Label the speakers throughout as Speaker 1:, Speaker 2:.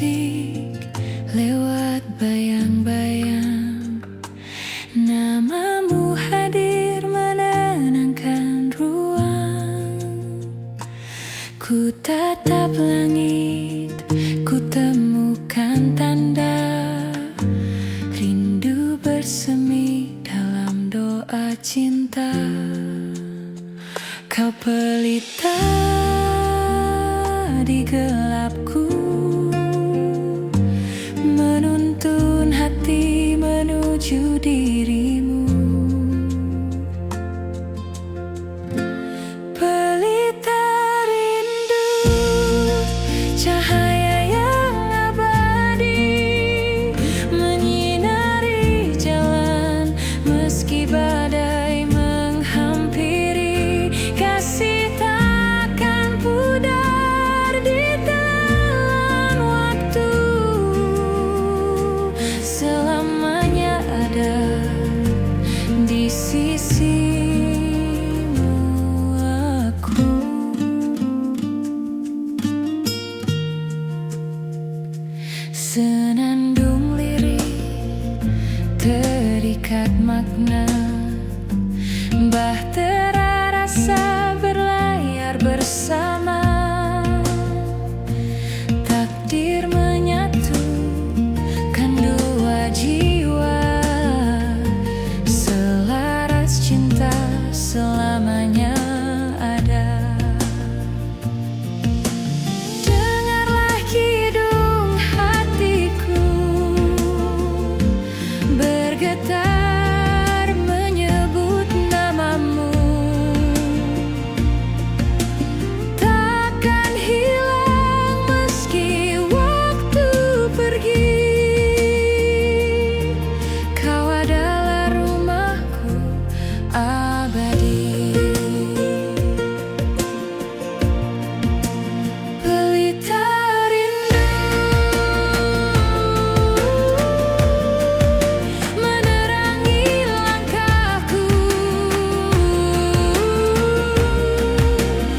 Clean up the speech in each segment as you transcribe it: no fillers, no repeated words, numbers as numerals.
Speaker 1: musik lewat bayang-bayang. Namamu hadir menenangkan ruang. Ku tatap langit, ku temukan tanda rindu bersemi dalam doa cinta. Kau pelita di gelapku, menuntun hati menuju dirimu. Pelita rindu, cahaya yang abadi, menyinari jalan meski badai menghampiri. Kasih takkan pudar di telan waktu, selamanya ada di sisimu aku. Senandung lirik terikat makna, bahtera rasa berlayar bersama. Takdir menyatukan dua jiwa, selaras cinta selamanya ada. Dengarlah kidung hatiku bergetar menyebut namamu. Takkan hilang meski waktu pergi. Kau adalah rumahku abadi. Pelita rindu menerangi langkahku,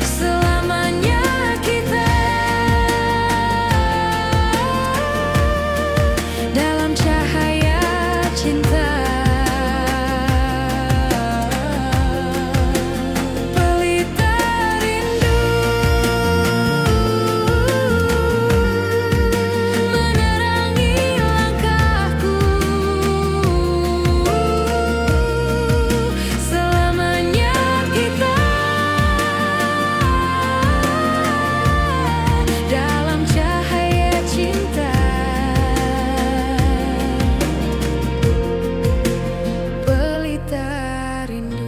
Speaker 1: selamanya kita dalam cahaya cinta. Pelita rindu menerangi langkahku, selamanya kita dalam cahaya cinta. Pelita rindu.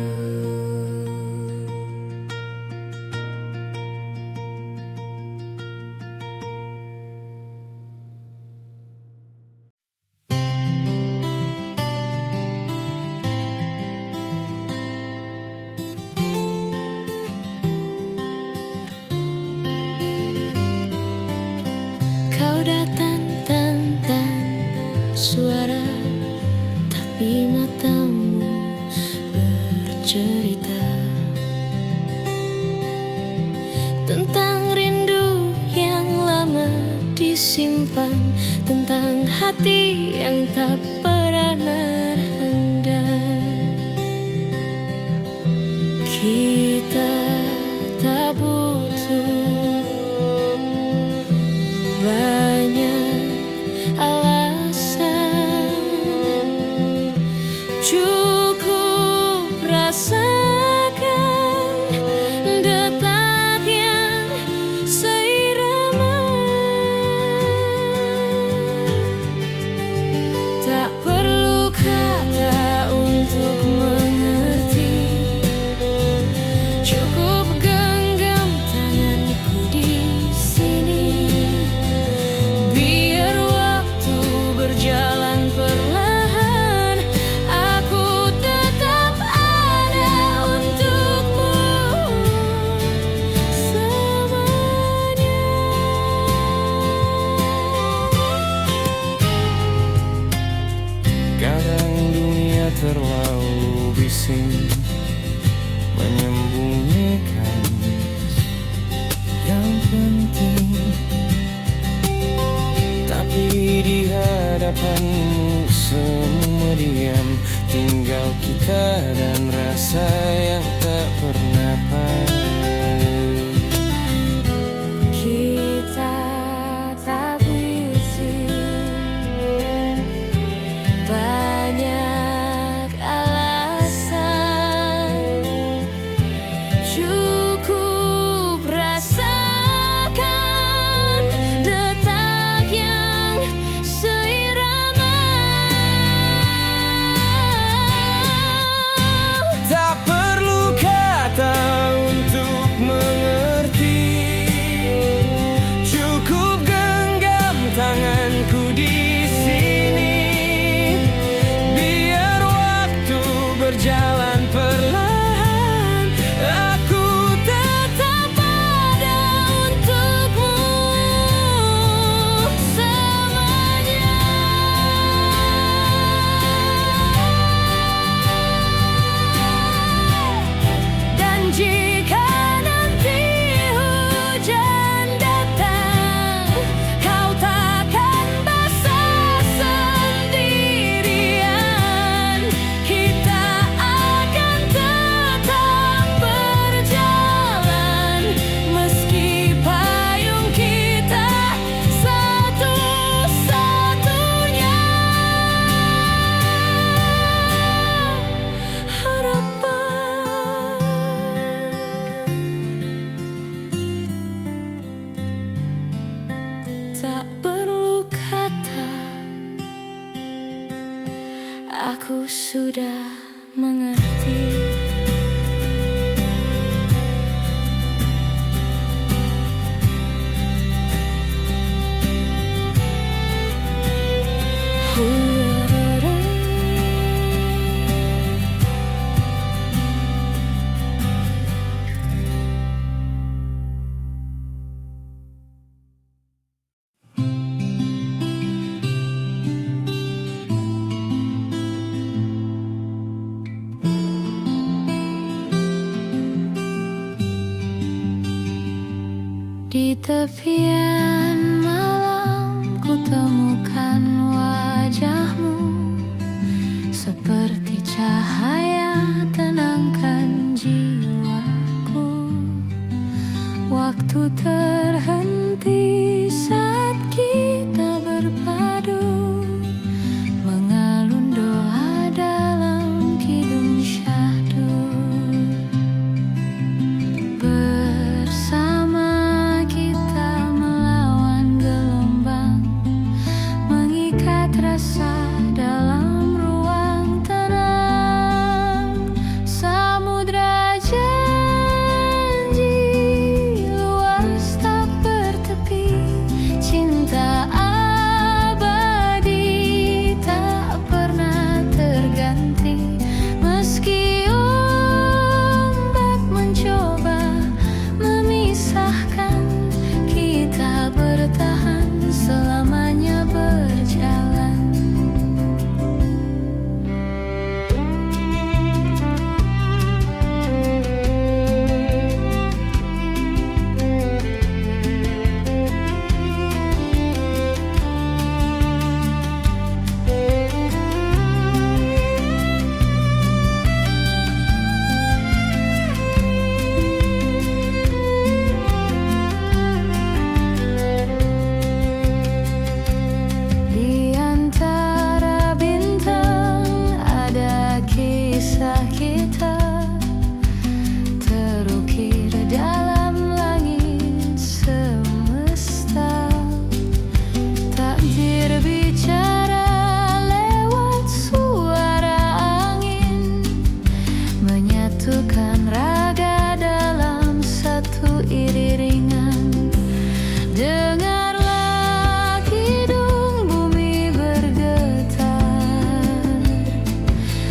Speaker 1: Kau datang tanpa suara, tapi matamu bercerita tentang rindu yang lama disimpan, tentang hati yang tak pernah handal. Kita tak butuh banyak alasan, cukup rasakan detak yang seirama. Tak perlu kata untuk mengerti, cukup genggam tanganku di sini. Biar waktu berjalan perlahan, aku tetap ada untukmu selamanya.
Speaker 2: Kadang dunia terlalu bising menyembunyikan yang penting. hadapanmu semua diam, tinggal kita dan rasa yang tak pernah paham.
Speaker 1: Kita tak bising, banyak alasan, cukup rasakan detak yang seirama.
Speaker 2: Tak perlu kata untuk mengerti, cukup genggam tanganku di sini. Biar waktu berjalan perlahan, aku
Speaker 1: Tetap ada untukmu selamanya. Dan jika nanti hujan datang, kau takkan basah sendirian. Kita akan tetap berjalan, meski payung kita satu-satunya harapan. Tak perlu kata, aku sudah mengerti. Di tepian malam ku temukan wajahmu, seperti cahaya tenangkan jiwaku. Waktu terhenti saat kita berpadu, mengalun doa dalam kidung syahdu. Bersama kita melawan gelombang, mengikat rasa dalam ruang tenang. Samudra janji luas tak bertepi, cinta abadi tak pernah terganti. Meski ombak mencoba memisahkan, kita bertahan selamanya berjalan. Di antara bintang ada kisah kita, terukir dalam langit semesta. Takdir bicara lewat suara angin, menyatukan raga dalam satu iringan. Dengarlah kidung bumi bergetar,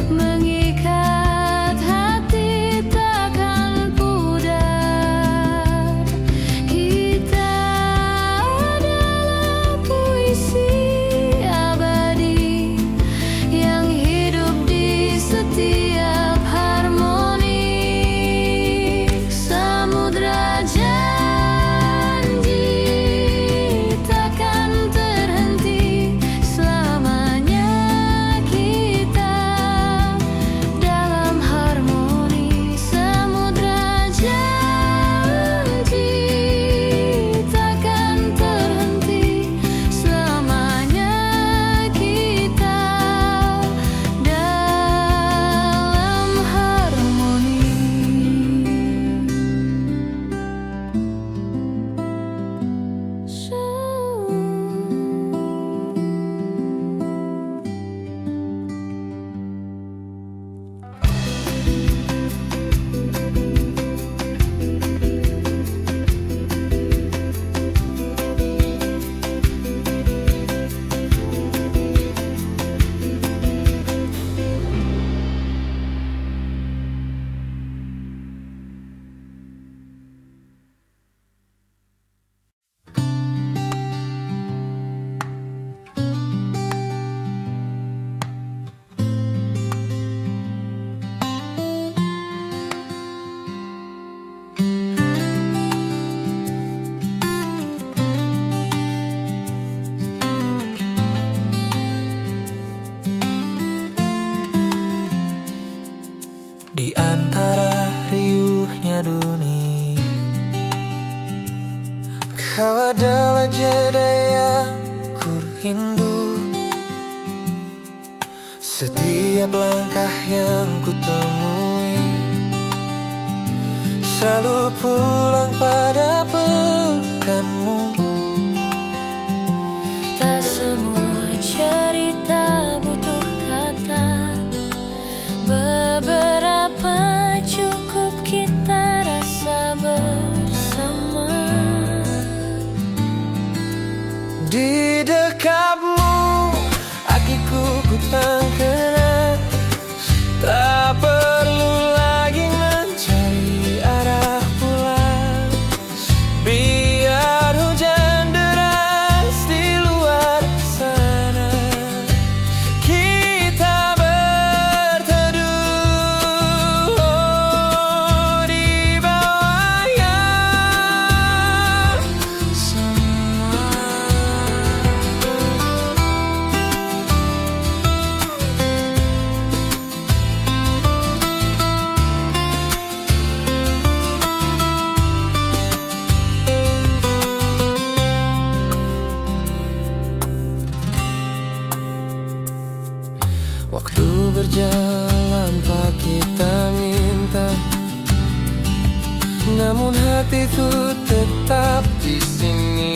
Speaker 1: mengikat hati takkan pudar. Kita adalah puisi
Speaker 2: rindu. Setiap langkah yang ku temui selalu pulang pada pelukanmu.
Speaker 1: Tak semua cerita butuh kata, beberapa cukup kita rasa bersama.
Speaker 2: Di dekatmu hatiku ku tak kenal, tak perlu lagi mencari arah pulang. Biar hujan deras di luar sana, kita berteduh di bawah yang sama. Waktu berjalan pak kita minta, namun hatiku tetap di sini,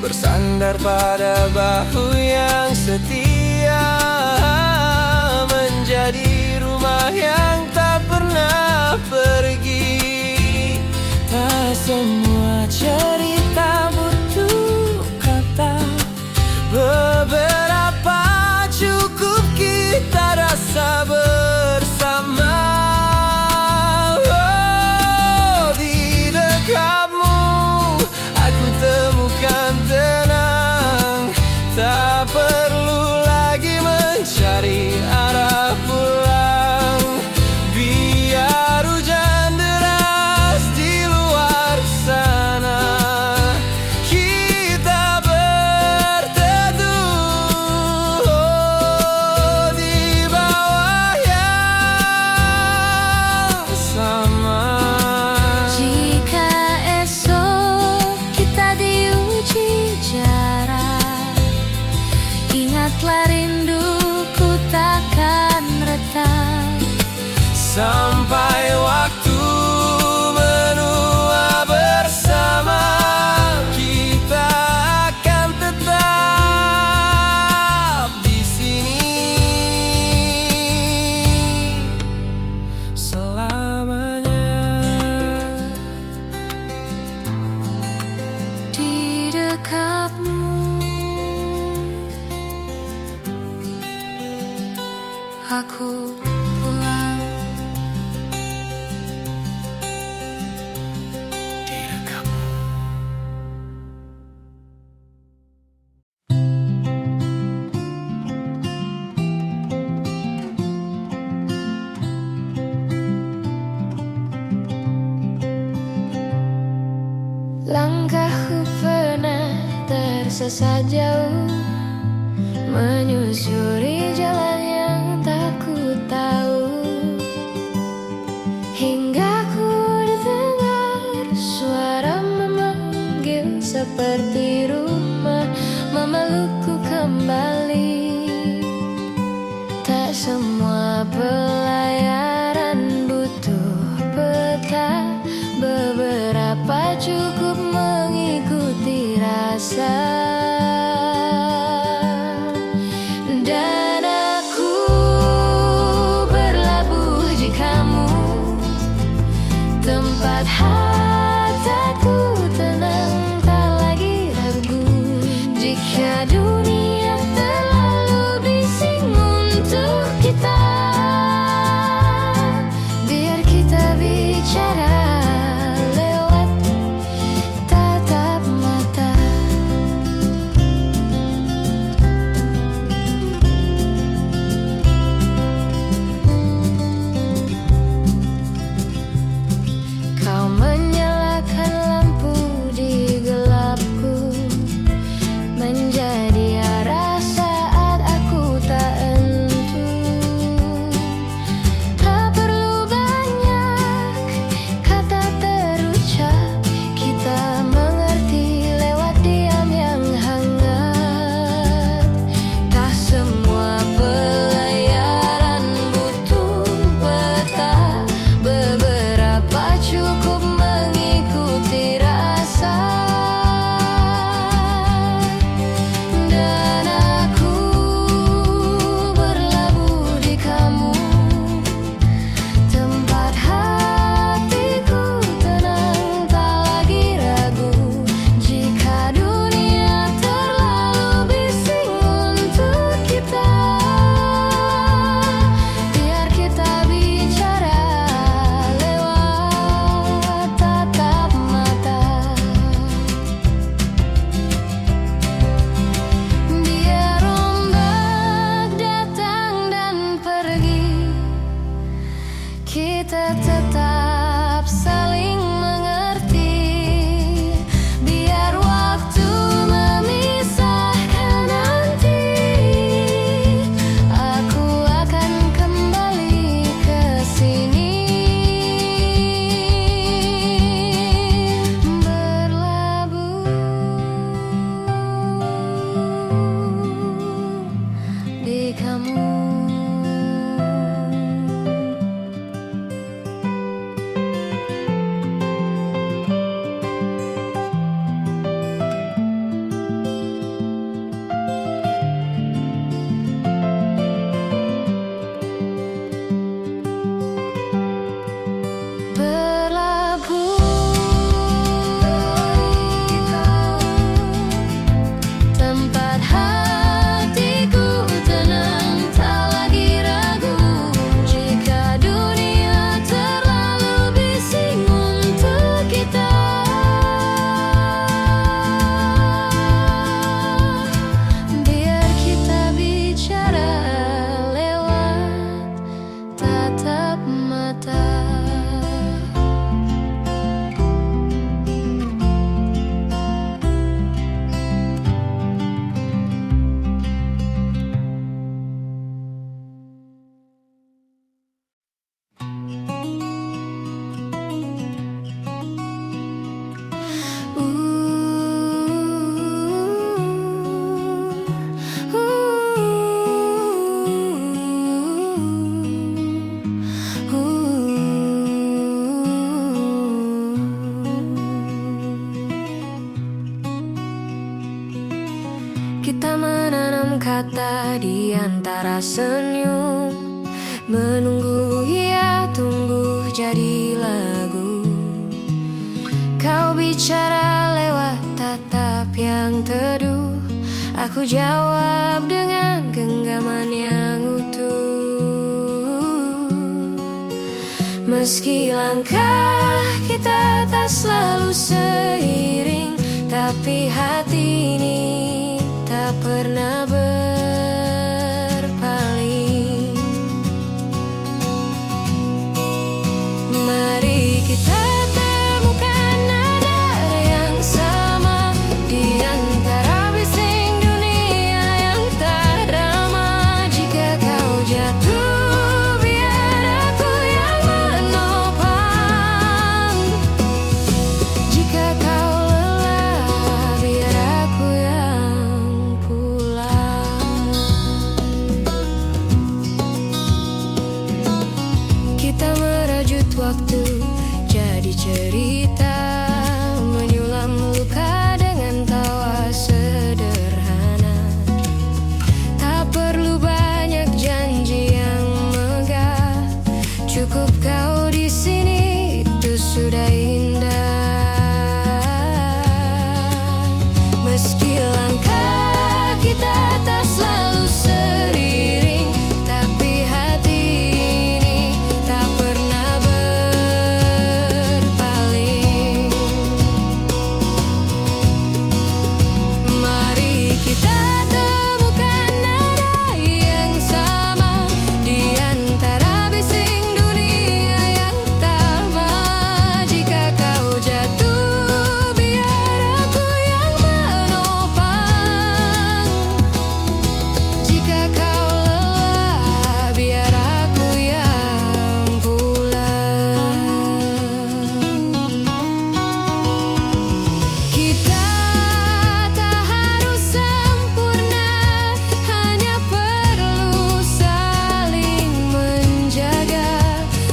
Speaker 2: bersandar pada bahu yang setia, menjadi rumah yang tak pernah pergi. Tak semua cerita butuh kata, beberapa cukup kita rasa bersama. Oh, di dekatmu aku temukan tenang, tak perlu lagi mencari arah pulang. Biar hujan deras di luar sana, kita berteduh di bawah yang sama.
Speaker 1: Jika esok kita diuji jarak, ingatlah rinduku takkan retak.
Speaker 2: Sampai waktu menua bersama, kita akan tetap di sini selamanya.
Speaker 1: Di dekatmu aku pulang.
Speaker 2: Di dekatmu.
Speaker 1: Langkahku pernah tersesat jauh, menyusuri jalan yang tak ku tahu, hingga ku dengar suara memanggil seperti rumah, memelukku kembali. Tak semua pelayaran butuh peta, beberapa cukup mengikuti rasa. Dan aku berlabuh di kamu, tempat hatiku tenang, tak lagi ragu. Jika dunia terlalu bising untuk kita, biar kita bicara lewat tatap mata. Kita menanam kata di antara senyum, menunggu ia tumbuh jadi lagu. Kau bicara lewat tatap yang teduh, aku jawab dengan genggaman yang utuh. Meski langkah kita tak selalu seiring, tapi hati ini tak pernah berpaling. Mari kita temukan nada yang sama di antara bising dunia yang tak ramah. Jika kau jatuh, biar aku yang menopang. Jika kau lelah, biar aku yang pulang. Kita merajut waktu jadi cerita, menyulam luka dengan tawa sederhana. Tak perlu banyak janji yang megah, cukup kau di sini, itu sudah indah. Meski langkah kita tak selalu seiring, tapi hati ini tak pernah berpaling. Mari kita temukan nada yang sama di antara bising dunia yang tamat. Jika kau jatuh, biar aku yang menopang. Jika kau lelah, biar aku yang pulang. Kita tak harus sempurna, hanya perlu saling menjaga.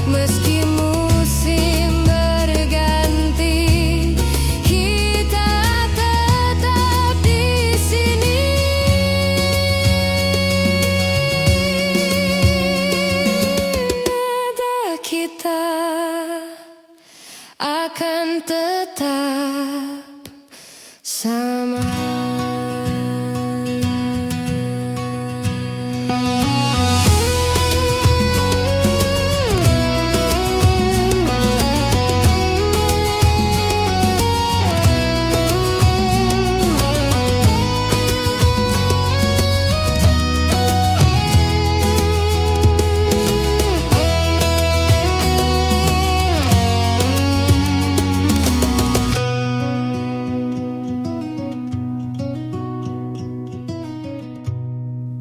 Speaker 1: Meski musim berganti, kita tetap di sini. Nada kita akan tetap sama.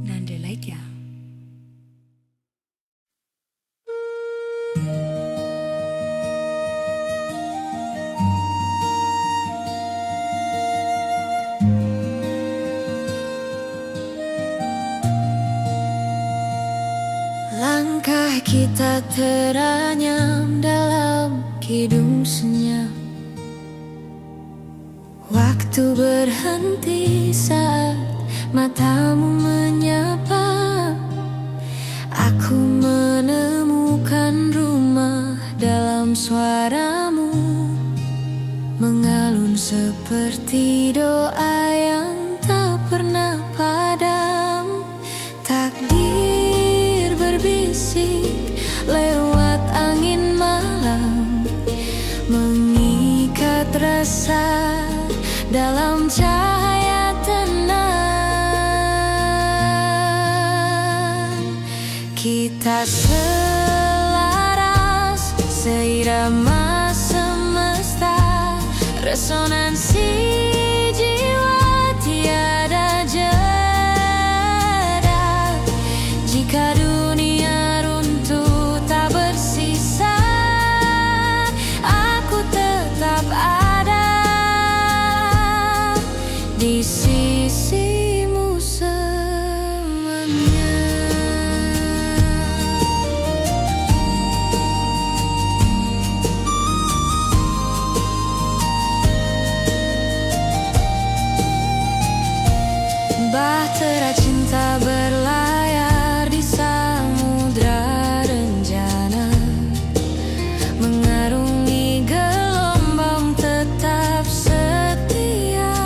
Speaker 1: Nandelaitya. Langkah kita teranyam dalam kidung senyap. Waktu berhenti saat matamu menyapa. Aku menemukan rumah dalam suaramu, mengalun seperti doa yang tak pernah padam. Takdir berbisik lewat angin malam, mengikat rasa dalam cahaya tenang. Kita selaras, seirama semesta, resonansi jiwa tiada jeda. Jika dunia runtuh tak bersisa, aku tetap ada di sisimu selamanya. Bahtera cinta berlayar di samudra rencana, mengarungi gelombang tetap setia.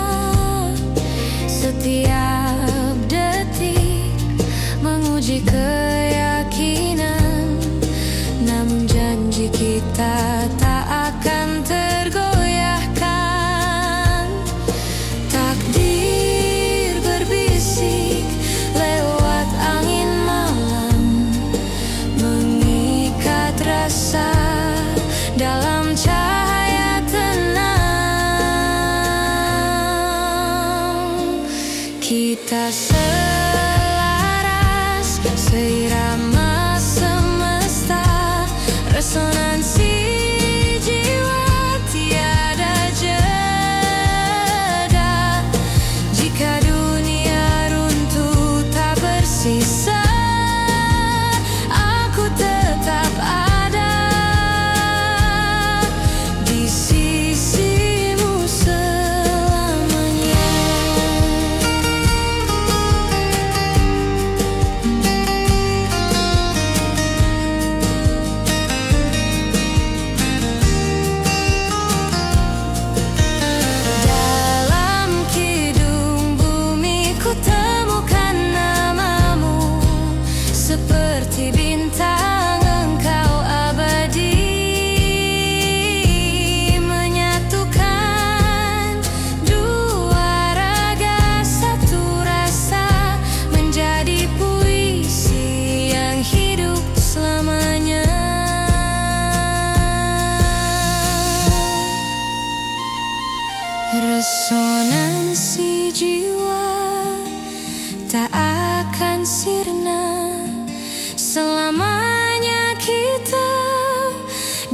Speaker 1: Setiap detik menguji keyakinan, namun janji kita tak akan tergoyahkan. Takdir berbisik lewat angin malam, mengikat rasa dalam cahaya tenang. Kita selaras seirama semesta, resonansi jiwa tiada jeda. Jika dunia runtuh tak bersisa, aku tetap ada di sisimu selamanya. Dalam kidung bumi ku temukan namamu, seperti bintang engkau abadi, menyatukan dua raga satu rasa, menjadi puisi yang hidup selamanya. Resonansi jiwa tak akan sirna, selamanya kita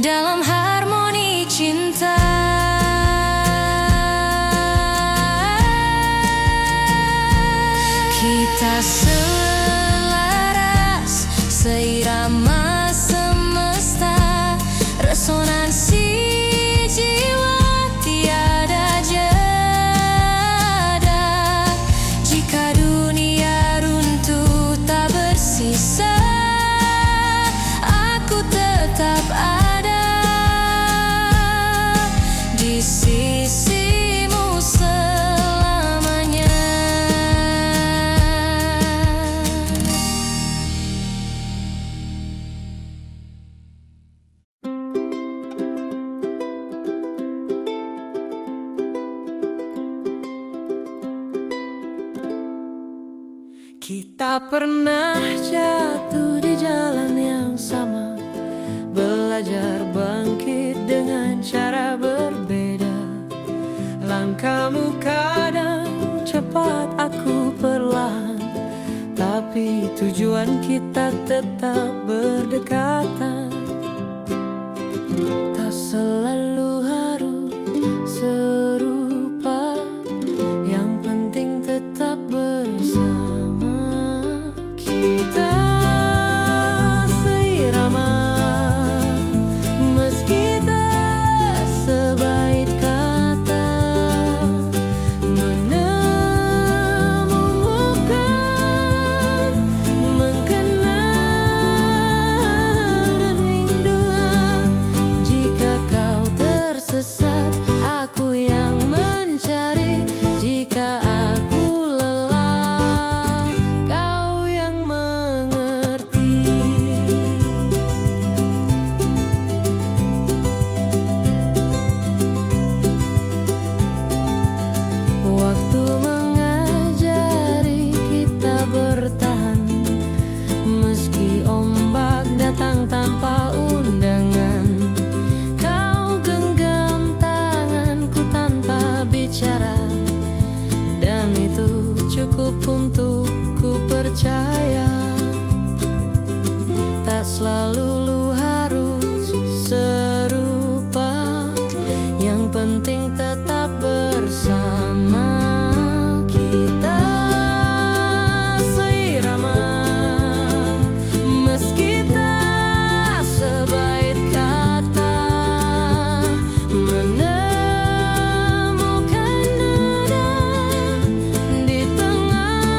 Speaker 1: dalam harmoni cinta. Kita selaras seirama semesta, resonansi jiwa tiada jeda. Jika dunia runtuh tak bersisa, aku tetap ada di sisimu selamanya.
Speaker 2: Kita pernah jatuh di jalan yang sama, belajar bangkit dengan cara berbeda. Langkahmu kadang cepat, aku perlahan, tapi tujuan kita tetap berdekatan. Tak selalu harus serupa, yang penting tetap bersama. Kita seirama, meski tak sebaik kata, menemukan, mengenal dan rindu. Jika kau tersesat, aku yang mencari. Jika aku lelah, kau yang mengerti. Waktu mengajari kita bertahan, meski ombak datang tanpa undangan. Kau genggam tanganku tanpa bicara, dan itu cukup untuk ku percaya. Tak selalu harus serupa, yang penting tetap bersama. Kita seirama, meski tak sebaik kata, menemukan nada di tengah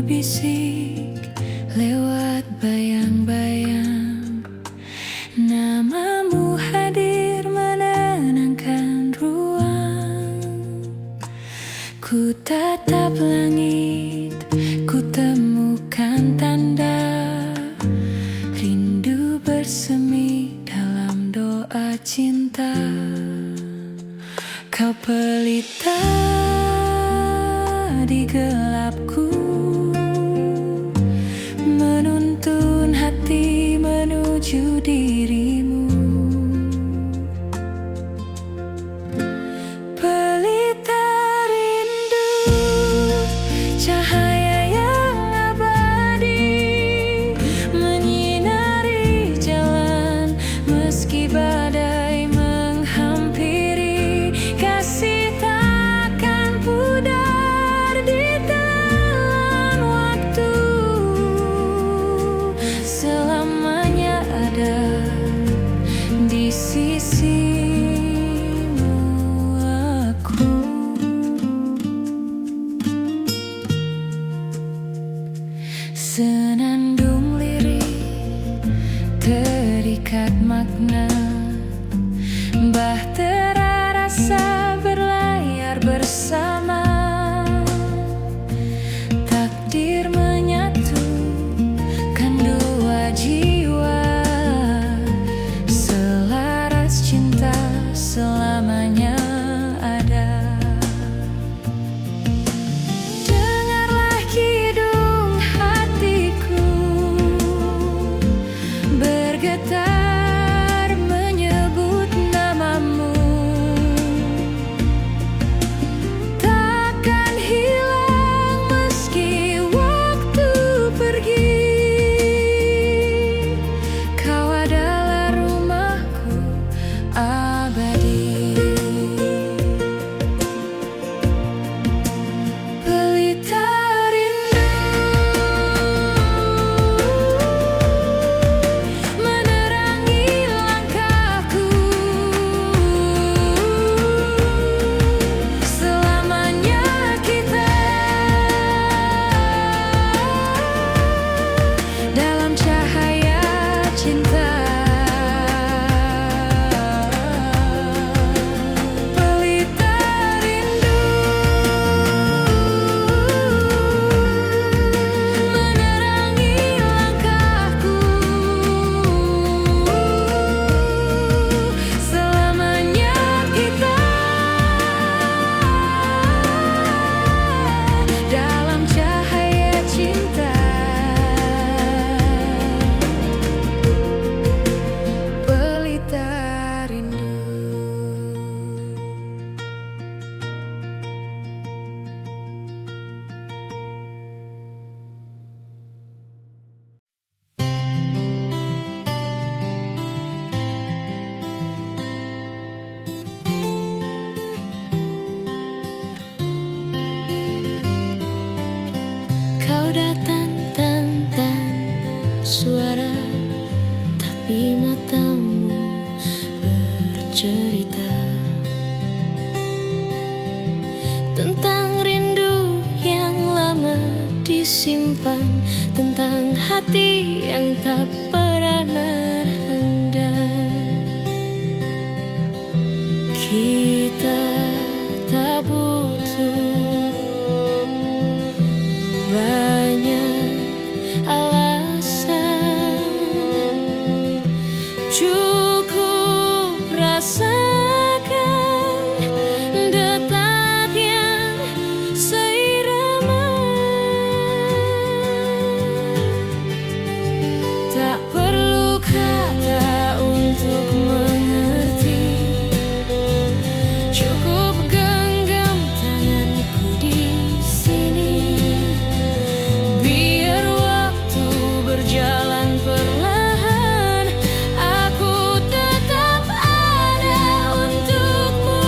Speaker 2: berbisik lewat bayang-bayang. Namamu hadir menenangkan ruang. Ku tatap langit, ku temukan tanda rindu bersemi dalam doa cinta. Kau pelita di gelapku, menuntun hati menuju dirimu. Pelita rindu, cahaya yang abadi, menyinari jalan meski badai menghampiri. Kasih takkan pudar di telan waktu, selamanya ada di sisimu aku. Senandung lirik terikat makna, bahtera rasa berlayar bersama. Takdir menyatukan dua jiwa, selaras cinta selamanya ada. Dengarlah kidung hatiku bergetar menyebut namamu. Takkan hilang meski waktu pergi. Kau adalah rumahku abadi. Pelita rindu menerangi langkahku, selamanya kita dalam cahaya cinta. Pelita rindu menerangi langkahku, selamanya kita dalam cahaya cinta. Pelita rindu. Kau datang tanpa suara, tapi matamu bercerita tentang rindu yang lama disimpan, tentang hati yang tak pernah merendam. Kita tak butuh banyak alasan, cukup rasakan detak yang seirama. Tak perlu kata untuk mengerti, cukup genggam tanganku di sini. Biar waktu berjalan perlahan, aku tetap ada untukmu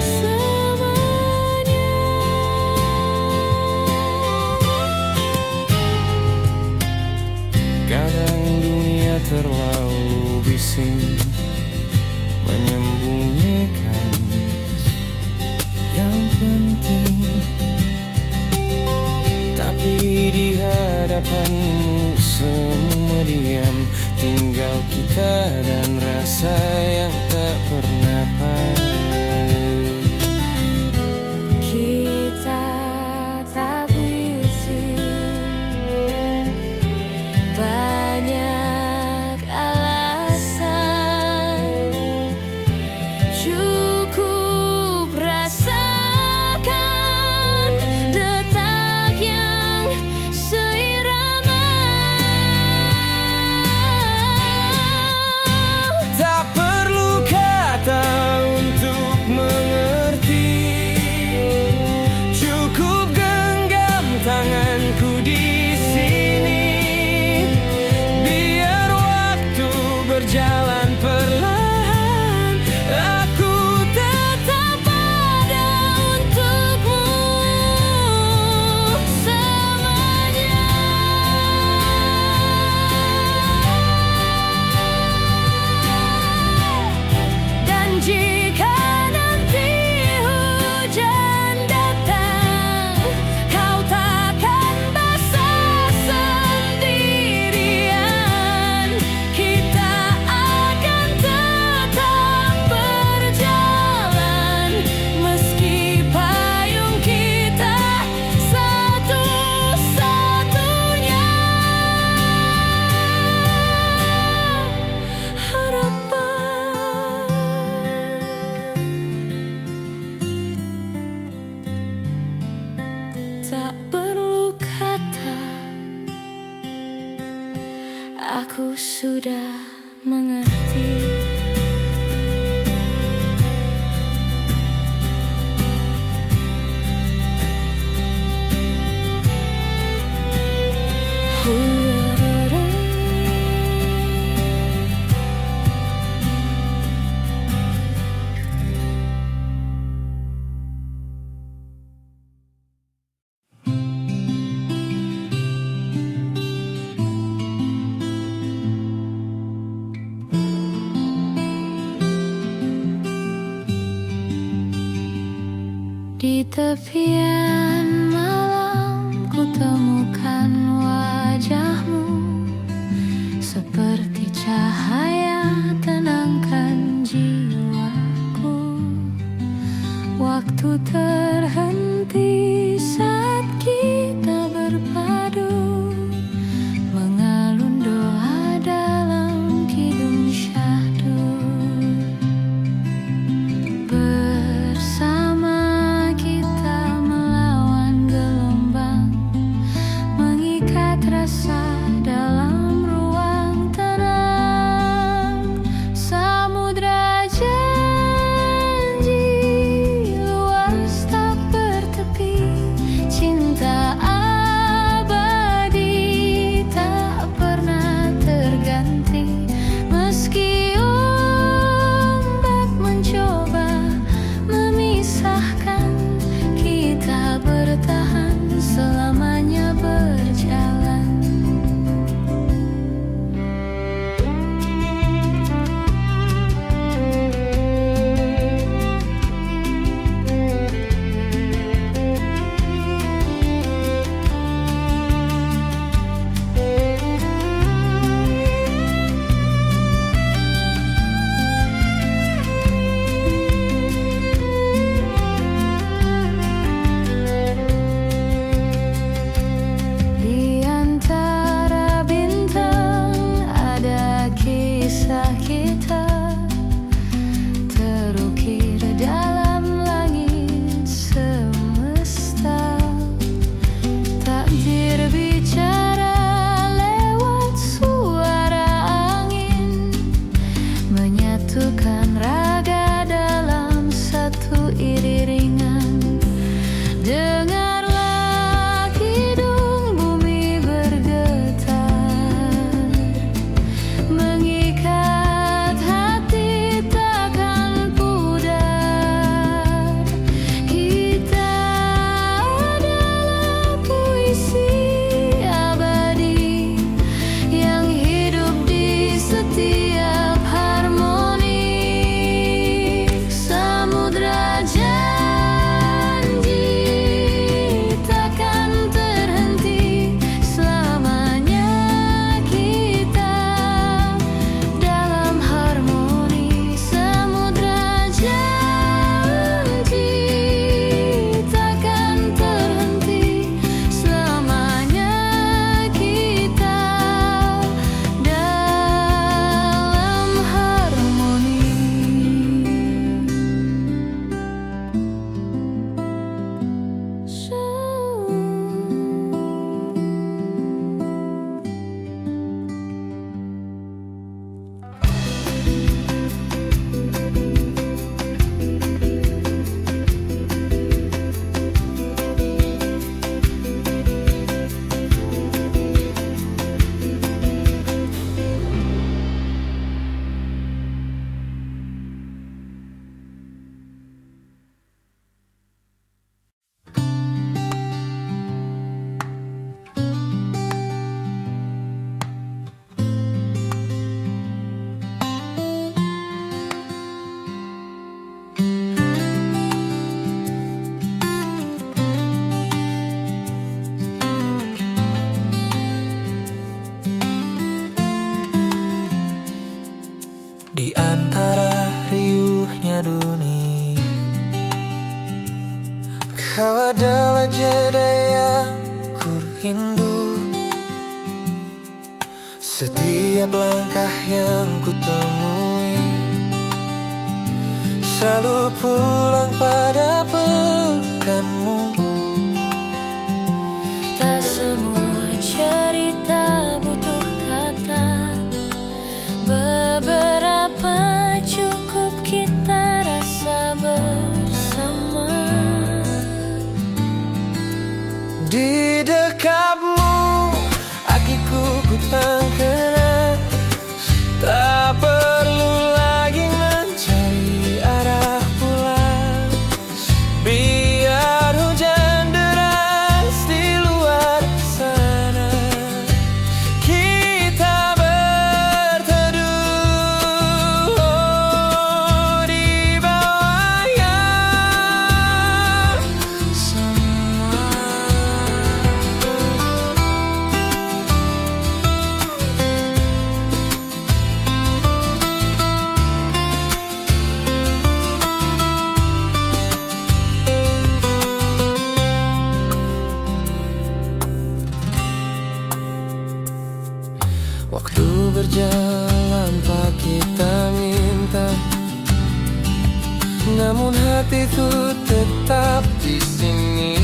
Speaker 2: selamanya.
Speaker 3: Kadang dunia terlalu bising menyembunyikan yang penting. hadapanmu semua diam, tinggal kita dan rasa yang tak pernah paham.
Speaker 2: Kita tak berisi banyak alasan, cukup rasakan detak yang seirama.
Speaker 3: Tak perlu kata untuk mengerti, cukup genggam tanganku di sini. Biar waktu berjalan perlahan, aku
Speaker 2: Tetap ada untukmu selamanya. Dan jika nanti hujan datang, kau takkan basah sendirian. Kita akan tetap berjalan, meski payung kita satu-satunya harapan. Tak perlu kata, aku sudah mengerti. Di tepian malam ku temukan wajahmu, seperti cahaya tenangkan jiwaku. Waktu terhenti saat kita berpadu, mengalun doa dalam kidung syahdu. Bersama kita melawan gelombang, mengikat rasa dalam ruang tenang. Samudra janji luas tak bertepi.
Speaker 3: Kau adalah jeda yang ku rindu. Setiap langkah yang ku temui selalu pulang pada pelukanmu.
Speaker 2: Tak semua cerita butuh kata, beberapa cukup kita rasa bersama.
Speaker 3: Di dekatmu hatiku ku terkenal, tak perlu lagi mencari arah pulang. Biar hujan deras di luar sana, kita berteduh di bawah yang sama. Waktu berjalan tak kita minta, namun hatiku tetap di sini,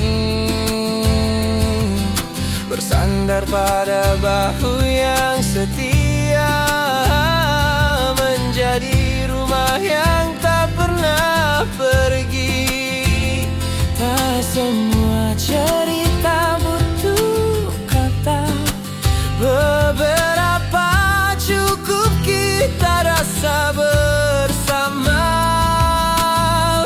Speaker 3: bersandar pada bahu yang setia, menjadi rumah yang tak pernah pergi. Tak semua cerita butuh kata, beberapa cukup kita rasa bersama.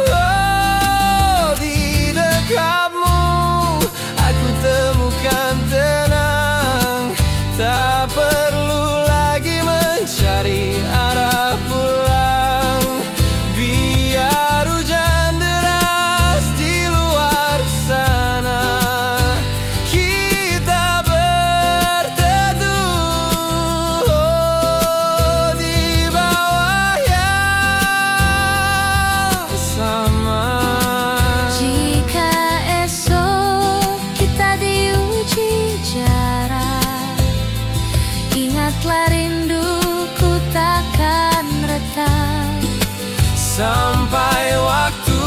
Speaker 3: Oh, di dekatmu aku temukan tenang, tak perlu lagi mencari arah pulang. Biar hujan deras di luar sana, kita berteduh di bawah yang sama.
Speaker 2: Jika esok kita diuji jarak, ingatlah rinduku takkan retak.
Speaker 3: Sampai waktu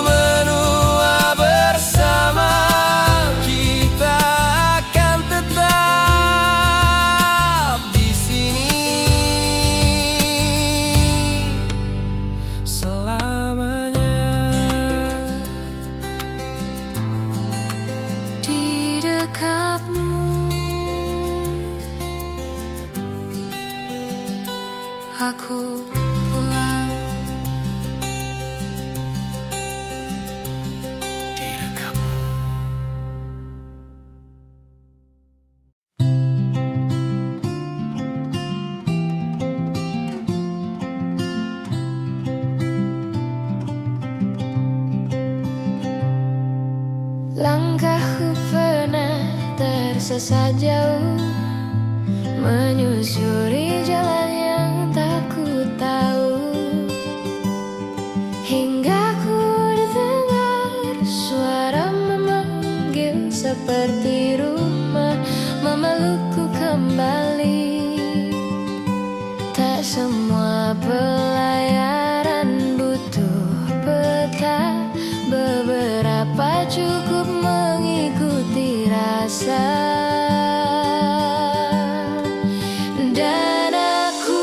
Speaker 3: menua bersama, kita akan tetap di sini selamanya.
Speaker 2: Di dekatmu aku pulang.
Speaker 3: Di dekatmu.
Speaker 1: Langkahku pernah tersesat jauh, menyusuri jalan yang tak ku tahu, hingga ku dengar suara memanggil seperti rumah, memelukku kembali. Tak semua pelayaran butuh peta, beberapa cukup mengikuti rasa. Dan aku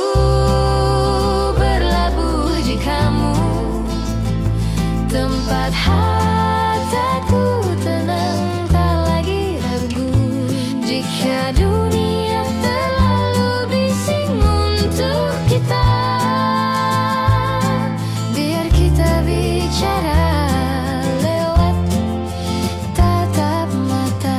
Speaker 1: berlabuh di kamu, tempat hatiku tenang, tak lagi ragu. Jika dunia terlalu bising untuk kita, biar kita bicara lewat tatap mata.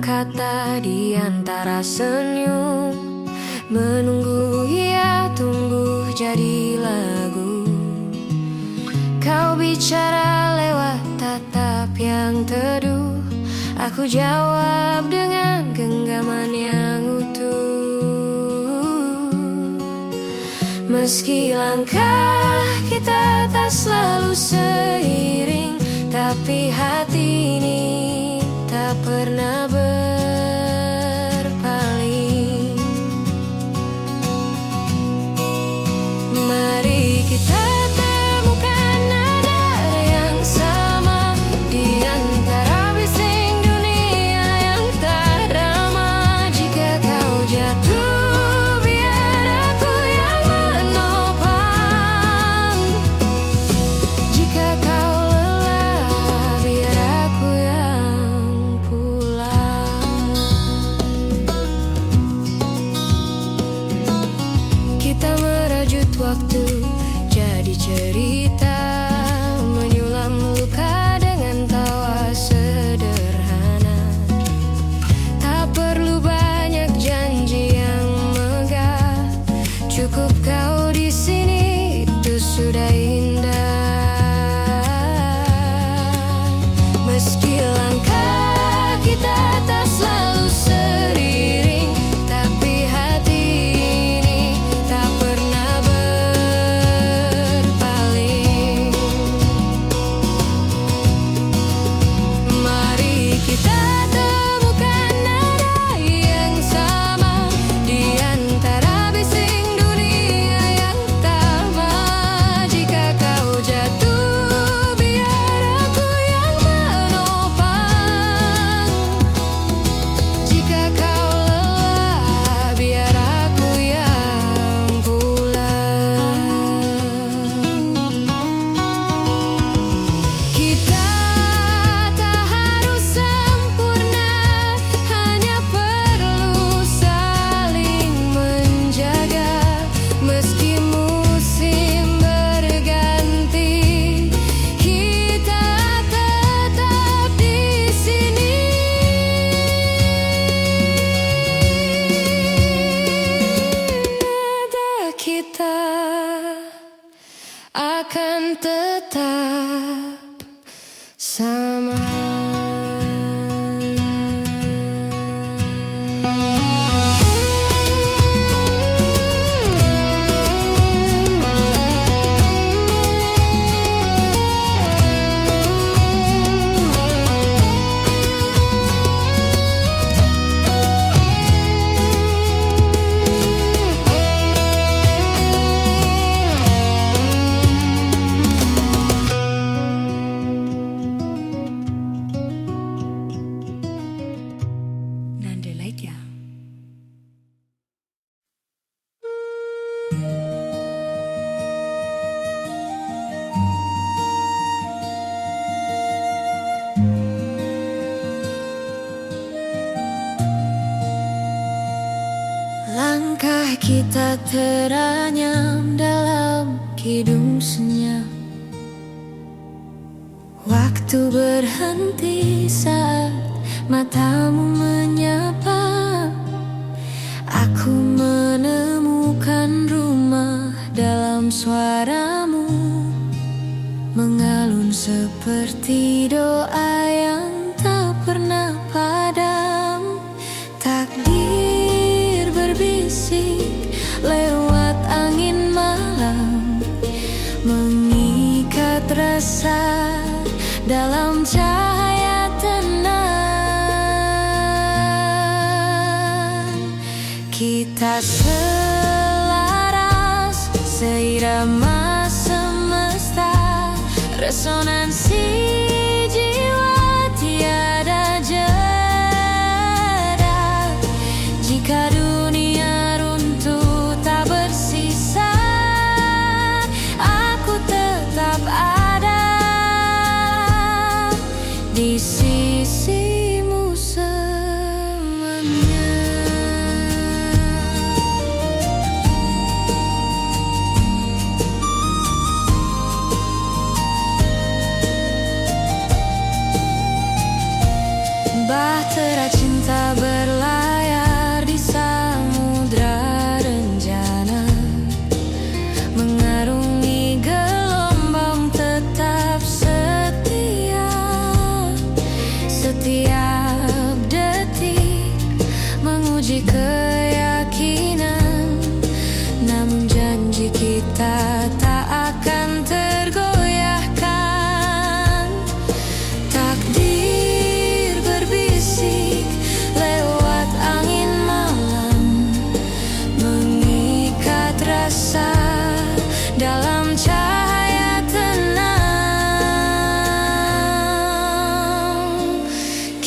Speaker 1: kata di antara senyum, menunggu ia tumbuh jadi lagu. Kau bicara lewat tatap yang teduh, aku jawab dengan genggaman yang utuh. Meski langkah kita tak selalu seiring, tapi hati ini tak pernah berpaling. Mari kita temukan nada yang sama di antara bising dunia yang tak ramah. Jika kau jatuh, biar aku yang menopang. Jika kau lelah, biar aku yang pulang. Kita merajut waktu jadi cerita, menyulam luka dengan tawa sederhana. Tak perlu banyak janji yang megah, cukup kau di sini, itu sudah indah. Meski langkah kita tak selalu seiring, tapi hati ini tak pernah berpaling. Mari kita temukan nada yang sama di antara bising dunia yang tamat. Jika kau jatuh, biar aku yang menopang. Jika kau lelah, biar aku yang pulang. Kita tak harus sempurna, hanya perlu saling menjaga. Meski musim berganti, kita tetap di sini. Nada kita akan tetap sama. Nanda Laitya. Langkah kita teranyam dalam kidung senyap. Waktu berhenti saat matamu menyapa. Aku menemukan rumah dalam suaramu, mengalun seperti doa yang tak pernah padam. Takdir berbisik lewat angin malam, mengikat rasa dalam cahaya tenang. Kita selaras, seirama semesta, resonansi jiwa tiada jeda. Jika dunia runtuh tak bersisa, aku tetap ada di sisimu selamanya. Bahtera cinta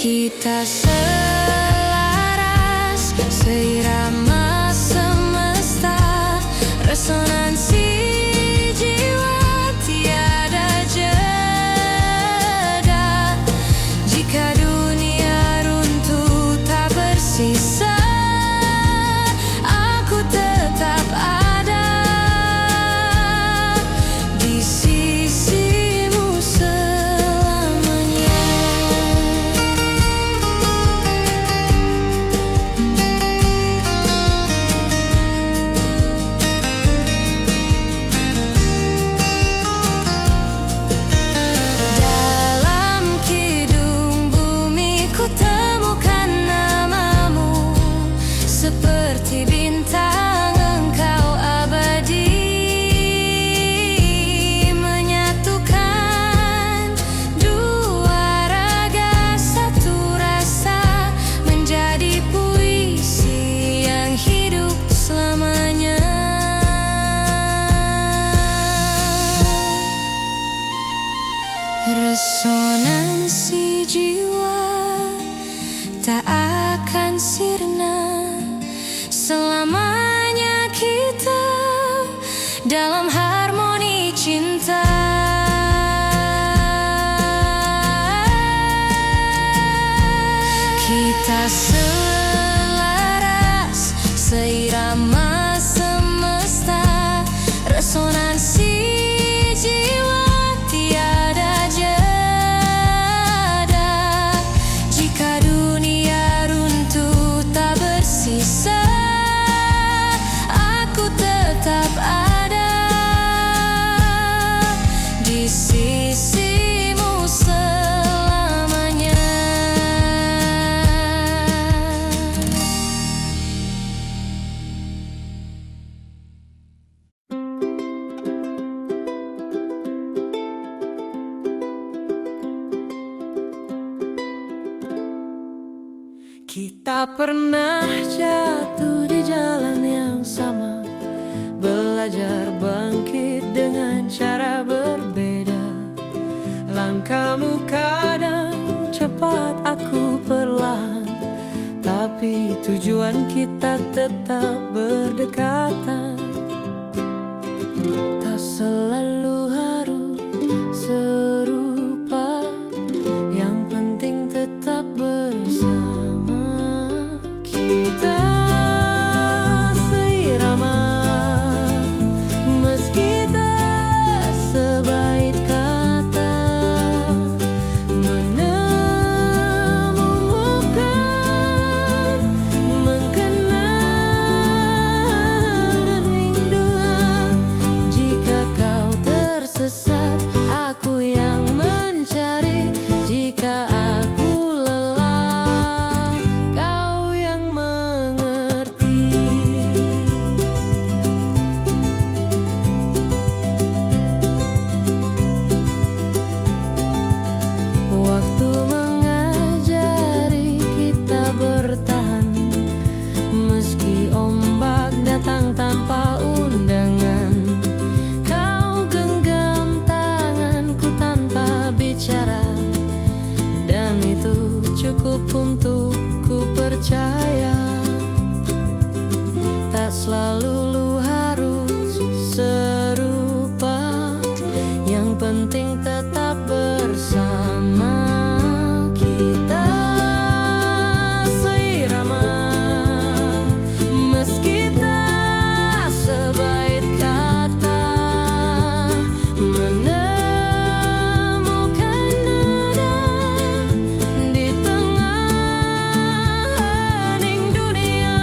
Speaker 2: Kita selaras, seirama semesta, resonansi jiwa tiada jeda. Jika dunia runtuh tak bersisa, aku tetap ada di sisimu selamanya. Dalam kidung bumi ku temukan namamu, seperti bintang engkau abadi, menyatukan dua raga satu rasa, menjadi puisi yang hidup selamanya. Resonansi jiwa tak akan sirna, selamanya kita dalam harmoni cinta. Kita selaras, seirama semesta, resonansi jiwa tiada jeda. Jika dunia runtuh tak bersisa, aku tetap ada di sisimu selamanya.
Speaker 3: Kita pernah jatuh di jalan yang sama, belajar bangkit dengan cara berbeda. Langkahmu kadang cepat, aku perlahan, tapi tujuan kita tetap berdekatan. Tak selalu harus serupa, yang penting tetap bersama. Kita seirama, meski tak sebaik kata, menemukan, mengenal rinduan. Jika kau tersesat, aku yang mencari. Jika aku lelah, kau yang mengerti. Waktu mengajari kita bertahan, meski ombak datang tanpa undangan. Kau genggam tanganku tanpa bicara, dan itu cukup untuk ku percaya. Tak selalu lu harus serupa, yang penting tetap bersama. Kita seirama, meski tak sebaik kata, menemukan nada di tengah hening dunia.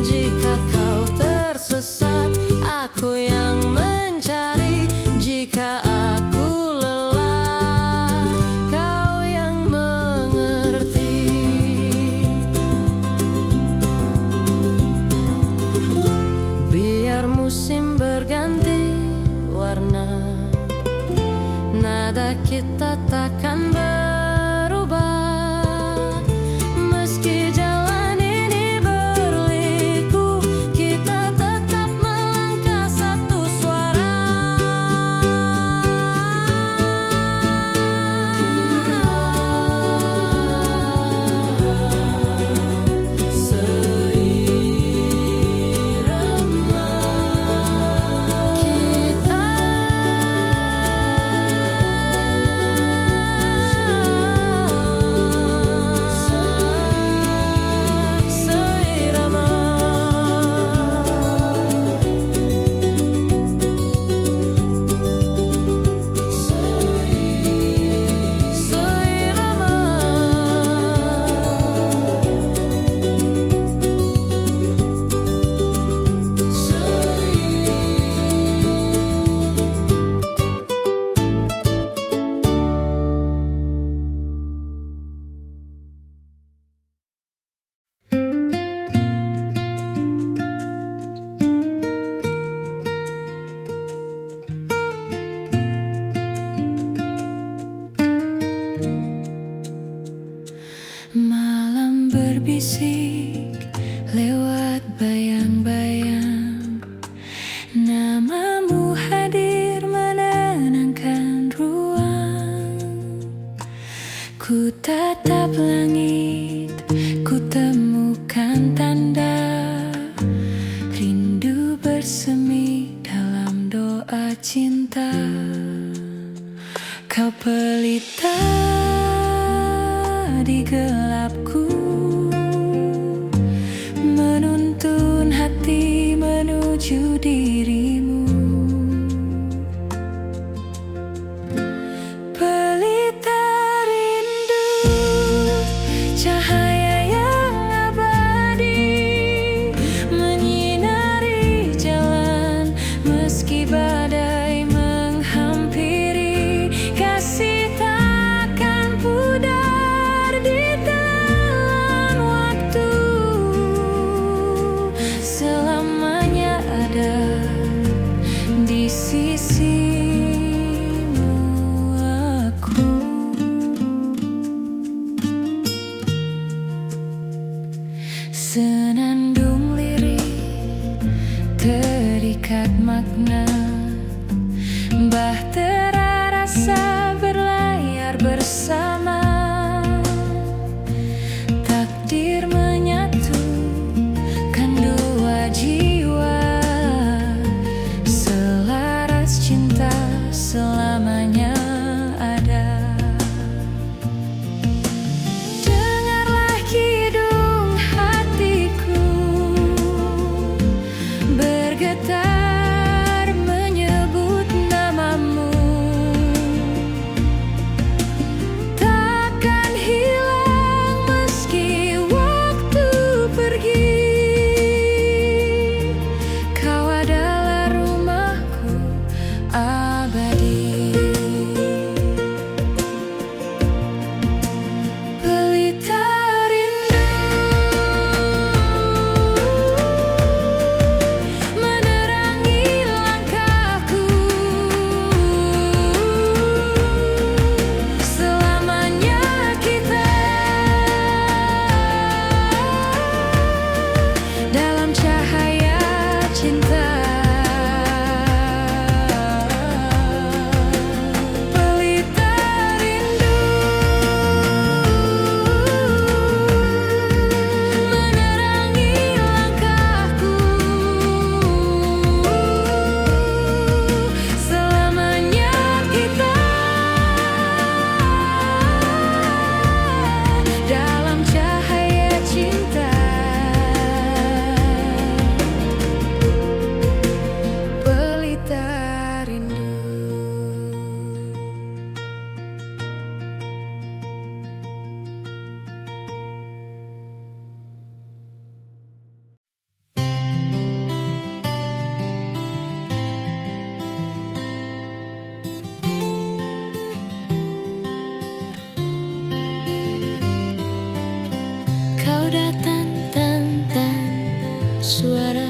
Speaker 3: Jika kau tersesat, aku yang mencari. Jika aku lelah, kau yang mengerti. Biar musim berganti warna, nada kita takkan berubah. Meski jalan ini berliku, kita tetap melangkah satu suara.
Speaker 2: berbisik lewat bayang-bayang. Namamu hadir menenangkan ruang. Ku tatap langit, ku temukan tanda rindu bersemi dalam doa cinta. Kau pelita di gelapku, menuntun hati menuju dirimu. Pelita rindu, cahaya yang abadi, menyinari jalan meski badai menghampiri. Kasih takkan pudar di telan waktu, selamanya ada di sisimu aku. Senandung lirik terikat makna, bahtera rasa berlayar bersama. Takdir menyatukan dua jiwa, selaras cinta selamanya ada. Dengarlah kidung hatiku bergetar menyebut namamu. Takkan hilang meski waktu pergi, kau adalah rumahku abadi. Pelita rindu menerangi langkahku, selamanya kita dalam cahaya cinta. Pelita rindu menerangi langkahku, selamanya kita dalam cahaya cinta. Pelita rindu. Kau datang tanpa suara,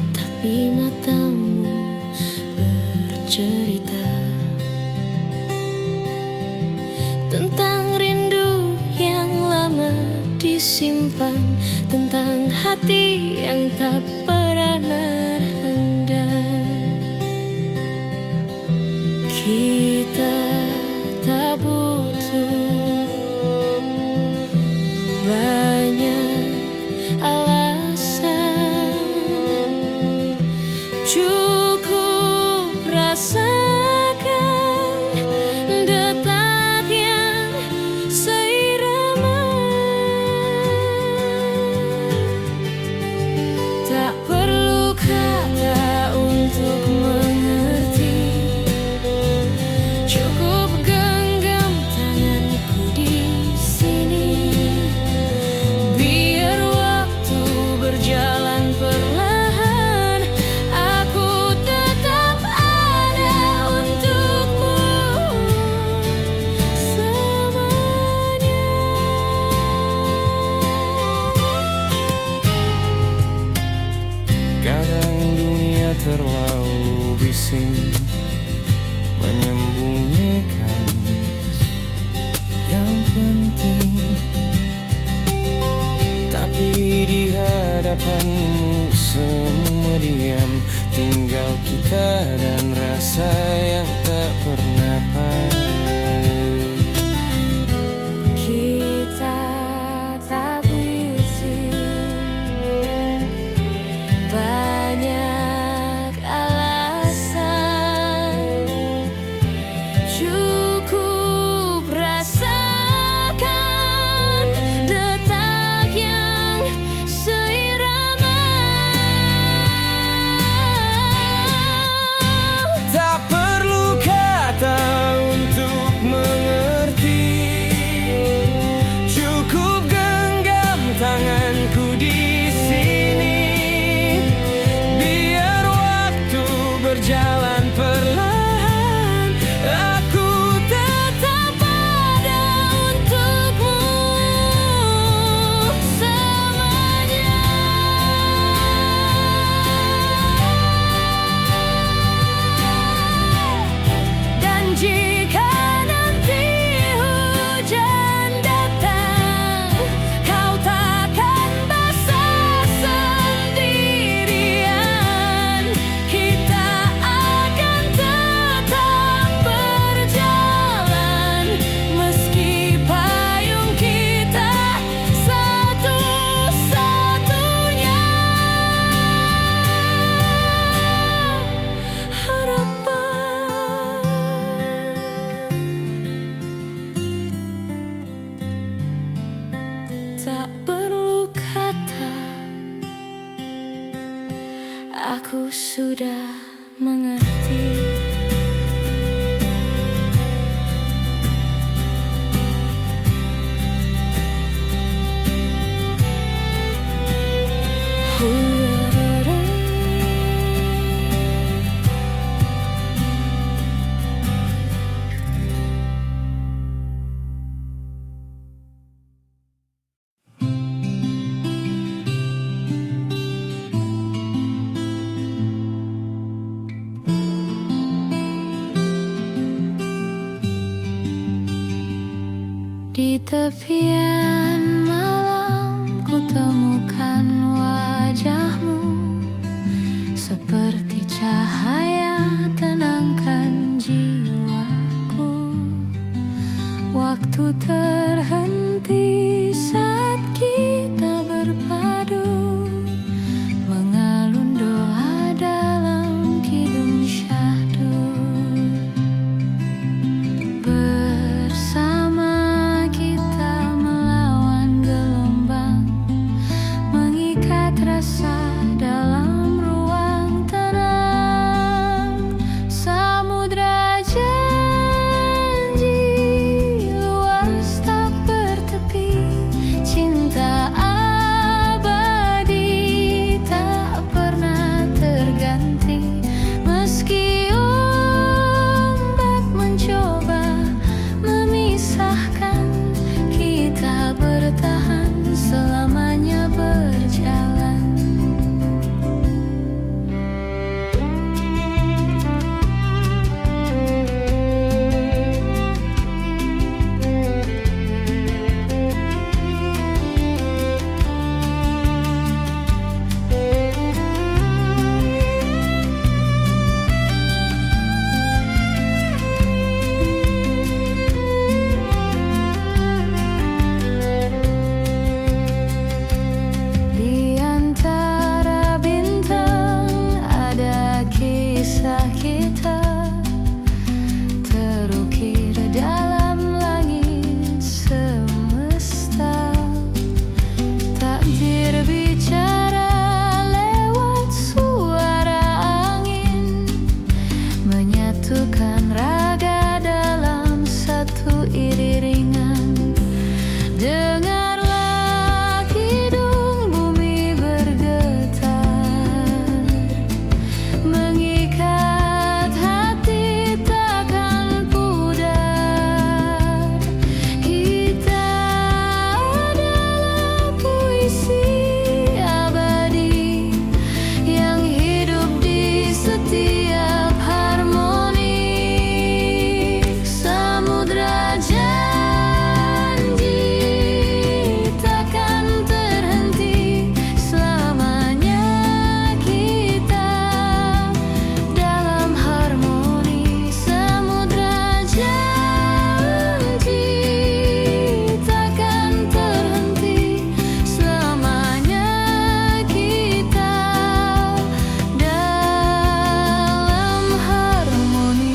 Speaker 2: tapi matamu bercerita tentang rindu yang lama disimpan, tentang hati yang tak pernah renggang. Kita tak butuh banyak alasan, cukup rasakan detak yang seirama. Tak perlu kata aku sudah mengerti. Di tepian malam ku temukan wajahmu, seperti cahaya tenangkan jiwaku. Waktu terhenti saat kita berpadu, mengalun doa dalam kidung syahdu. Rasa dalam ruang tenang, samudra janji luas tak bertepi, cinta abadi tak pernah terganti. Meski ombak mencoba memisahkan, kita bertahan selamanya berjalan. Kisah kita terukir dalam langit semesta. Takdir bicara lewat suara angin, menyatukan raga dalam satu iringan. Dengarlah kidung bumi bergetar, mengikat hati takkan pudar. Kita adalah puisi abadi yang hidup di setiap harmoni. Samudra janji takkan terhenti, selamanya kita dalam harmoni. Samudra janji takkan terhenti, selamanya kita dalam harmoni.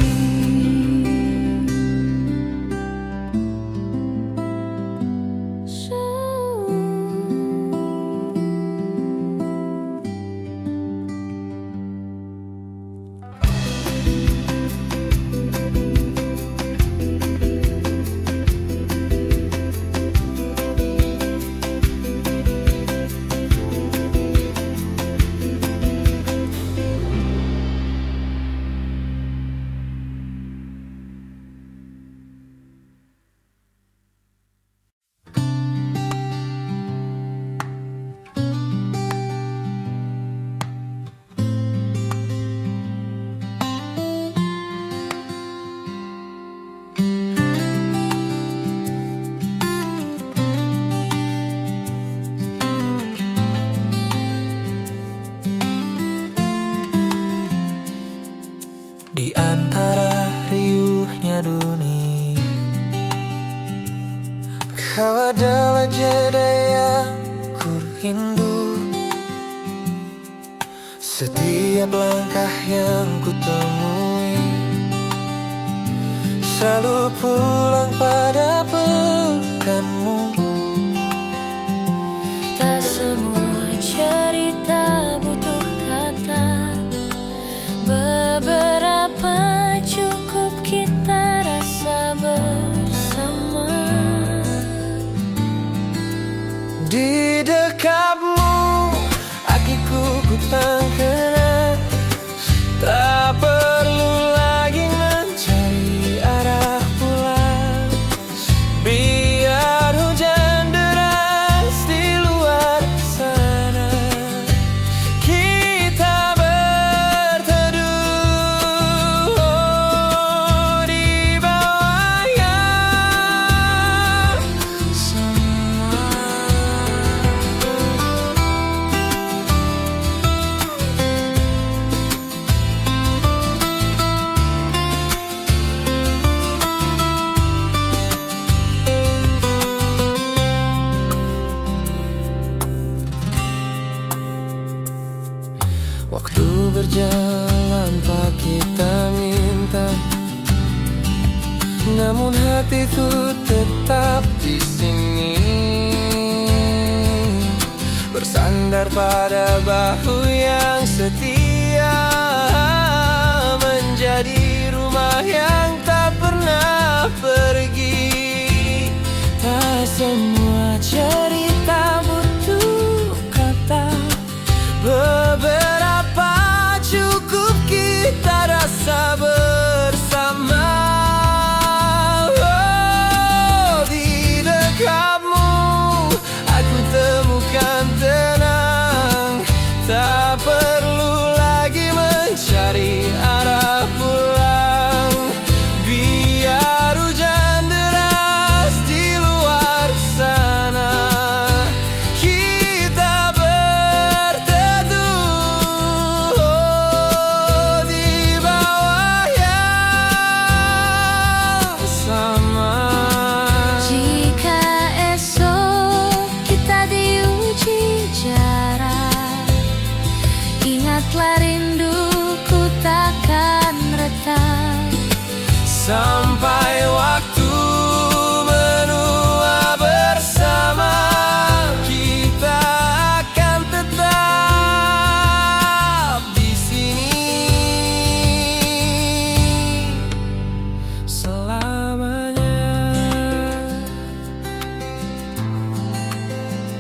Speaker 3: Di antara riuhnya dunia, kau adalah jeda yang ku rindu. Setiap langkah yang ku temui selalu pulang pada peganmu.
Speaker 2: Tak semua cerita butuh kata,
Speaker 3: namun hatiku tetap di sini, bersandar pada bahu yang setia, menjadi rumah yang tak pernah pergi. Tak semua cerita butuh kata, beberapa cukup kita rasa bersama. Oh, di dekatmu aku temukan tenang, tak perlu lagi mencari arah pulang. Biar hujan deras di luar sana, kita berteduh di bawah yang sama.
Speaker 2: Jika esok kita diuji jarak, ingatlah rinduku takkan retak.
Speaker 3: Sampai waktu menua bersama, kita akan tetap di sini selamanya.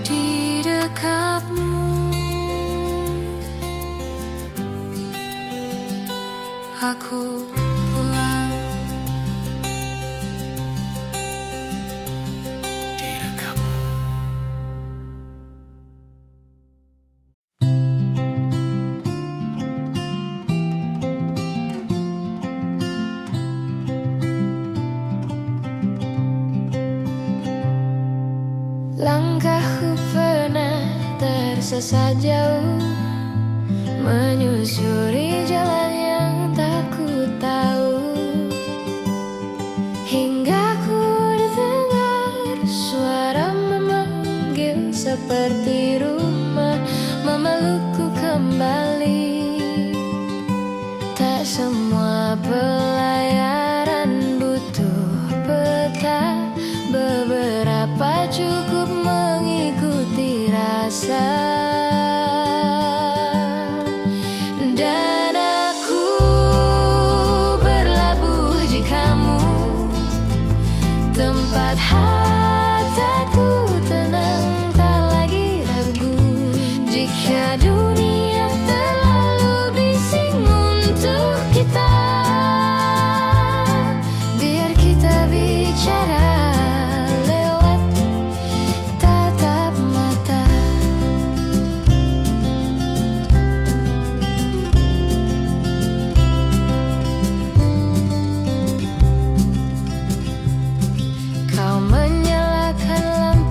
Speaker 2: Di dekatmu aku pulang.
Speaker 3: Di dekatmu.
Speaker 1: Langkahku pernah tersesat jauh, menyusuri jalan yang tak ku tahu, hingga ku dengar suara memanggil seperti rumah, memelukku kembali. Tak semua pelayaran butuh peta, beberapa cukup mengikuti rasa. Dan aku berlabuh di kamu, tempat hatiku tenang, tak lagi ragu. Jika dunia terlalu bising untuk kita, biar kita bicara lewat tatap mata. Kau menyalakan lampu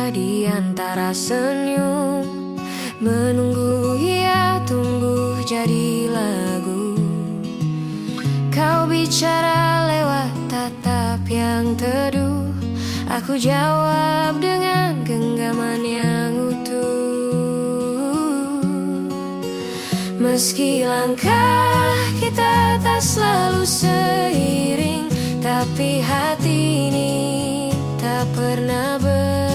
Speaker 1: bersama di antara senyum, menunggu ia tumbuh jadi lagu. Kau bicara lewat tatap yang teduh, aku jawab dengan genggaman yang utuh. Meski langkah kita tak selalu seiring, tapi hati ini tak pernah berpaling.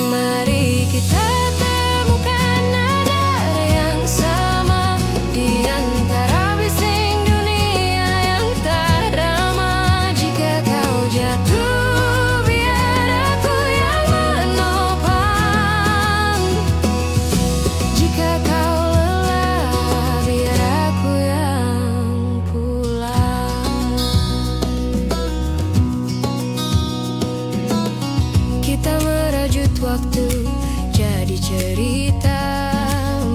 Speaker 1: Mari kita temukan nada yang sama di antara bising dunia yang tak ramah. Jika kau jatuh, biar aku yang menopang. Jika kau lelah, biar aku yang pulang. Kita merajut waktu jadi cerita,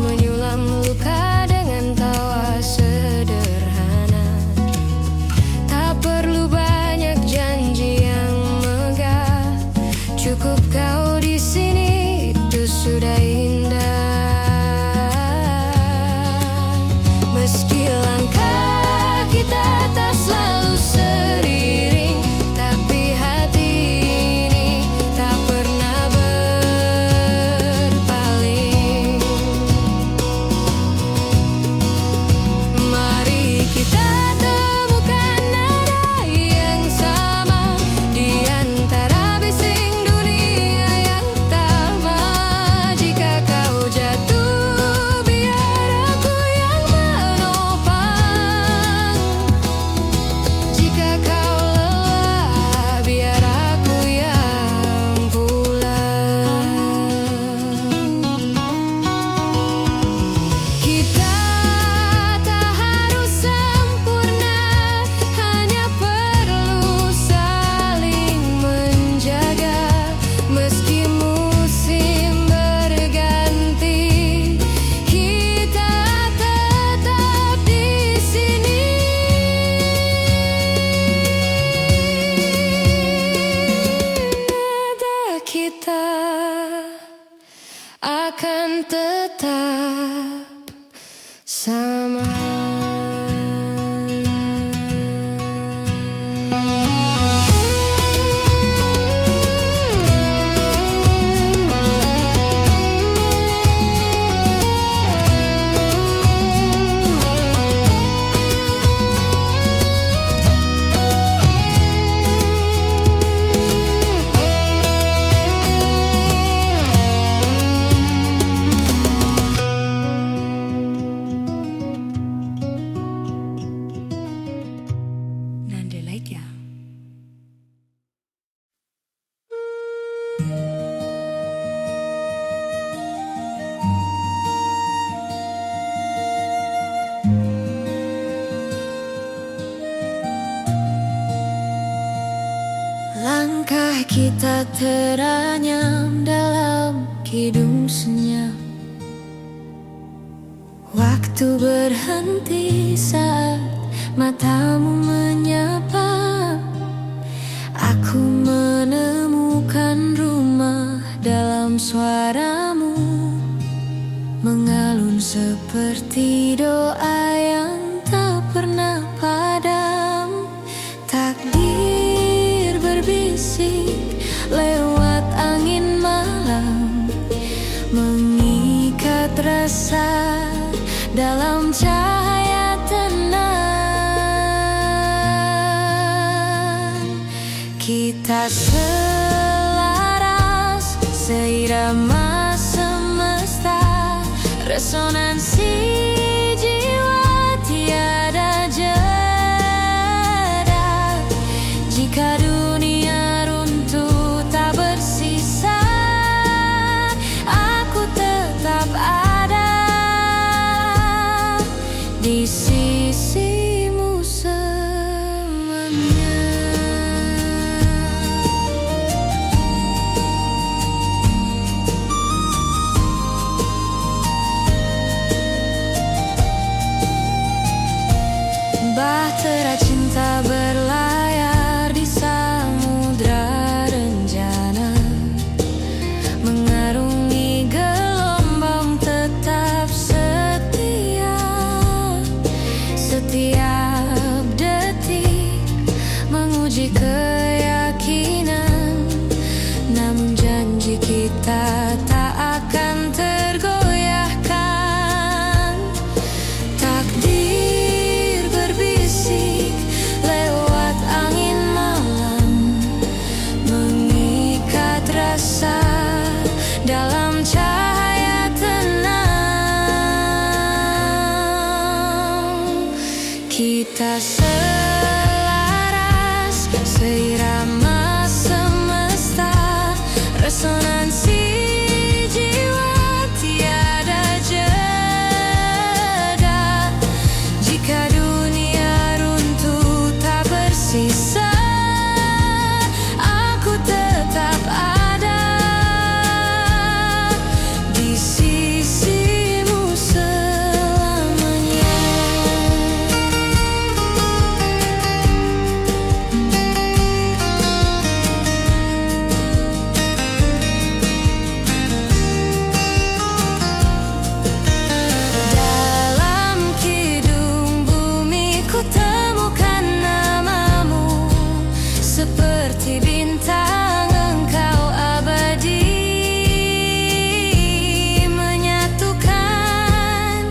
Speaker 1: menyulam luka dengan tawa sederhana. Tak perlu banyak janji yang megah, cukup kau di sini, itu sudah indah. Meski langkah kita tak selalu seiring, tapi hati ini tak pernah berpaling. Mari kita temukan nada yang sama di antara bising dunia yang tamah. Jika kau jatuh, biar aku yang menopang. Jika kau lelah, biar aku yang pulang. Kita tak harus sempurna, hanya perlu saling menjaga. Meski musim berganti, kita tetap di sini. Nada kita akan tetap sama. Nandelaitya. Langkah kita teranyam dalam kidung senyap. Waktu berhenti saat matamu menyapa. Aku menemukan rumah dalam suaramu, mengalun seperti doa yang tak pernah padam. Takdir berbisik lewat angin malam, mengikat rasa dalam cahaya tenang. Kita selaras, seirama semesta, resonansi jiwa tiada jeda. Jika dunia runtuh tak bersisa, aku tetap ada di sisimu selamanya.
Speaker 2: dalam cahaya tenang. Kita selaras, seirama semesta, resonansi jiwa tiada jeda. Jika dunia runtuh tak bersisa, aku tetap ada di sisimu selamanya. Dalam kidung bumi ku temukan namamu, seperti bintang engkau abadi, menyatukan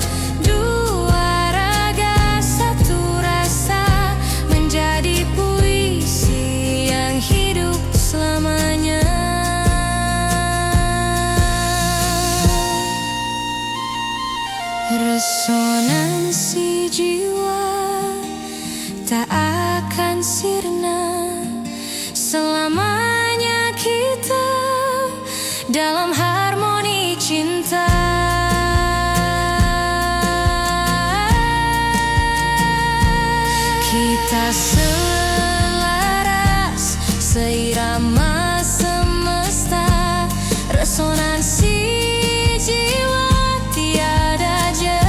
Speaker 2: dua raga satu rasa, menjadi puisi yang hidup selamanya. Resonansi jiwa tak akan sirna, selamanya kita dalam harmoni cinta. Kita selaras, seirama semesta, resonansi jiwa tiada jeda.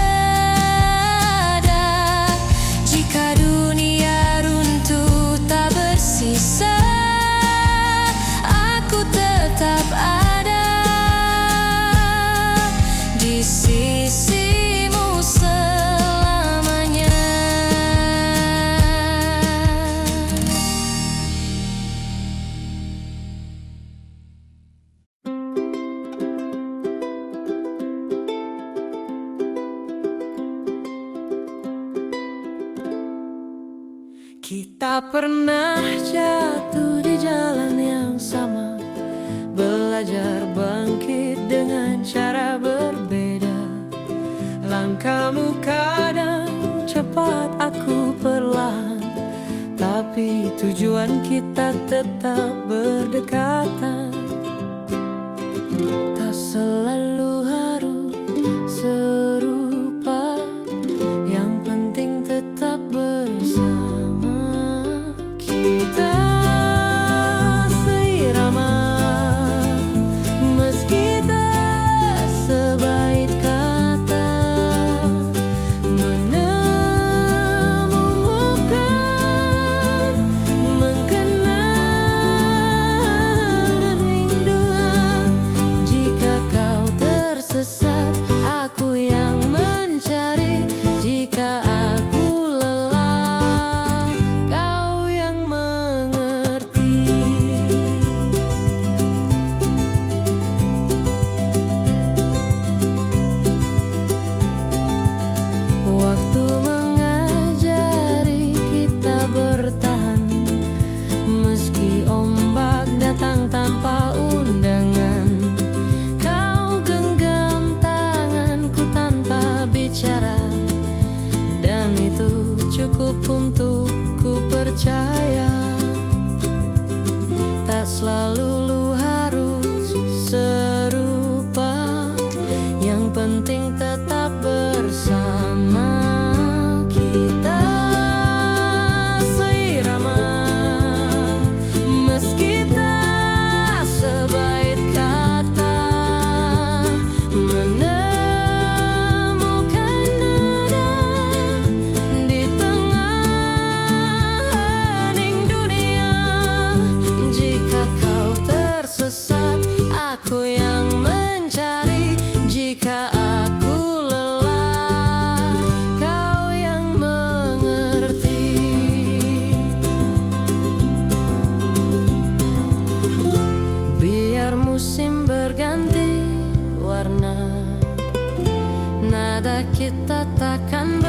Speaker 2: Jika dunia runtuh tak bersisa, aku tetap ada di sisimu selamanya.
Speaker 3: Kita pernah jatuh di jalan yang sama, belajar bangkit dengan cara berbeda. Langkahmu kadang cepat, aku perlahan, tapi tujuan kita tetap berdekatan. Tak selalu harus serupa, yang penting tetap bersama. Kita seirama, meski tak sebaik kata, menemukan, mengenal dan rindu. Jika kau tersesat, aku yang mencari. Jika aku lelah, kau yang mengerti. Waktu mengajari kita bertahan, meski ombak datang tanpa undangan. Kau genggam tanganku tanpa bicara, dan itu cukup untuk ku percaya. Tak selalu harus serupa, yang penting tetap bersama. Kita seirama, meski tak sebaik kata, menemukan nada di tengah hening dunia. Jika kau tersesat, aku yang mencari. Jika aku lelah, kau yang mengerti. Biar musim berganti warna, nada kita takkan